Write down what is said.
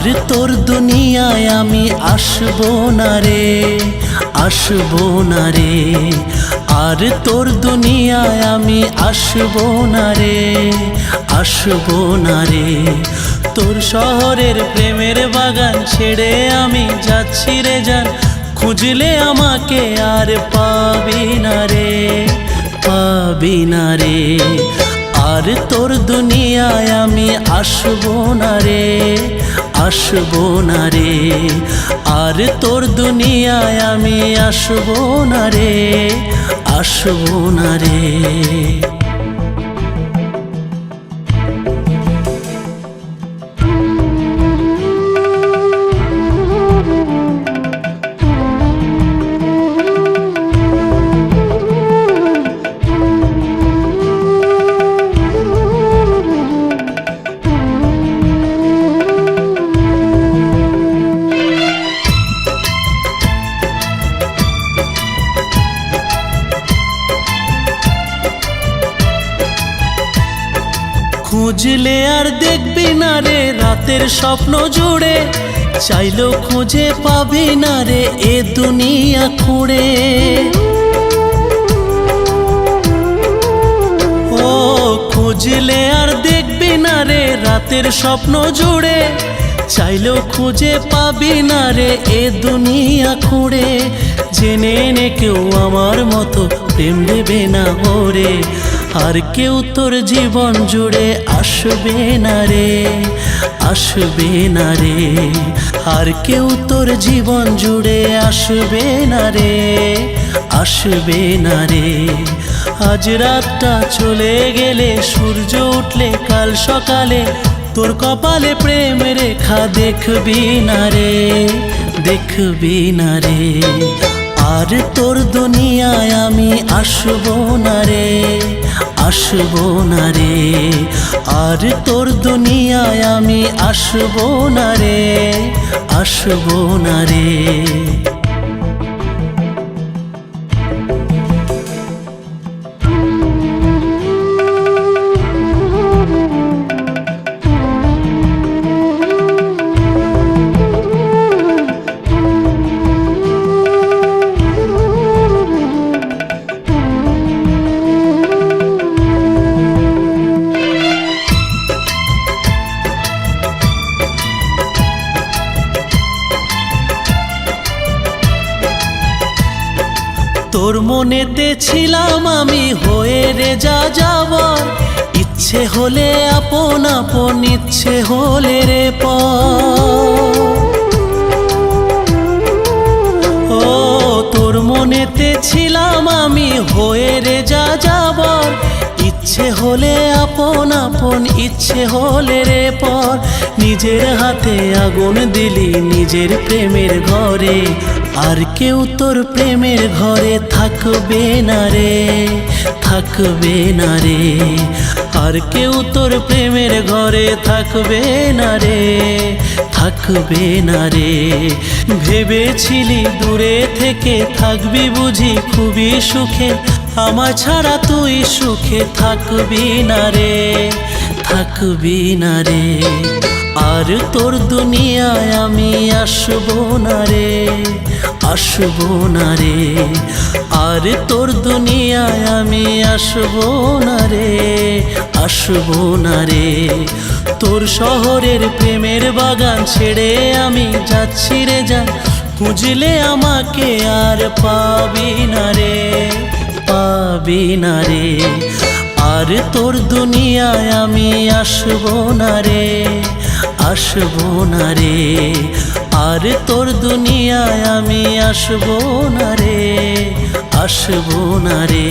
আর তোর দুনিয়ায় আমি আসবো না রে, আসবো না রে। আর তোর দুনিয়ায় আমি আসবো না রে, আসবো না রে। তোর শহরের প্রেমের বাগান ছেড়ে আমি যাচ্ছি রে জান, খুঁজলে আমাকে আর পাবি না রে, পাবি না রে। আর তোর দুনিয়ায় আমি আসবো না রে, আসবো না রে। আর তোর দুনিয়ায় আমি আসবো না রে, আসবো না রে। খুঁজলে আর দেখবি না রে রাতের স্বপ্ন জুড়ে, চাইলেও খুঁজে পাবি না রে এ দুনিয়া খুঁড়ে। ও খুঁজলে আর দেখবি না রে রাতের স্বপ্ন জুড়ে, চাইলেও খুঁজে পাবি না রে এ দুনিয়া খুঁড়ে। জেনে নে কেউ আমার মতো প্রেম দেবে না ওরে, আর কেউ তোর জীবন জুড়ে আসবে না রে, আসবে না রে। আর কেউ তোর জীবন জুড়ে আসবে না রে, আসবে না রে। আজ রাতটা চলে গেলে সূর্য উঠলে কাল সকালে তোর কপালে প্রেম রেখা দেখবি না রে, দেখবি না রে। আর তোর দুনিয়ায় আমি আসবো না রে, আসবো না রে। আর তোর দুনিয়ায় আমি আসবো না রে, আসবো না রে। তোর মনেতে ছিলাম আমি হয়ে রে যা যাবার, ইচ্ছে হলে আপন আপন, ইচ্ছে হলে রে পর। ও তোর মনেতে ছিলাম আমি হয়ে রে যা যাবার, ইচ্ছে হলে আপন আপন, ইচ্ছে হলে রে পর। নিজের হাতে আগুন দিলি নিজের প্রেমের ঘরে, আর কেউ তোর প্রেমের ঘরে থাকবে না রে, থাকবে না রে। আর কেউ তোর প্রেমের ঘরে থাকবে না রে, থাকবে না রে। ভেবেছিলি দূরে থেকে থাকবি বুঝি খুবই সুখে, আমার ছাড়া তুই সুখে থাকবি না রে, থাকবি না রে। আর তোর দুনিয়ায় আমি আসবো না রে, আসবো না রে। আর তোর দুনিয়ায় আমি আসবো না রে, আসবো না রে। তোর শহরের প্রেমের বাগান ছেড়ে আমি যাচ্ছি রে জান, খুঁজলে আমাকে আর পাবি না রে, পাবি না রে। আর তোর দুনিয়ায় আমি আসবো না রে, আসবো না রে। আর তোর দুনিয়ায় আমি আসবো না রে, আসবো না রে।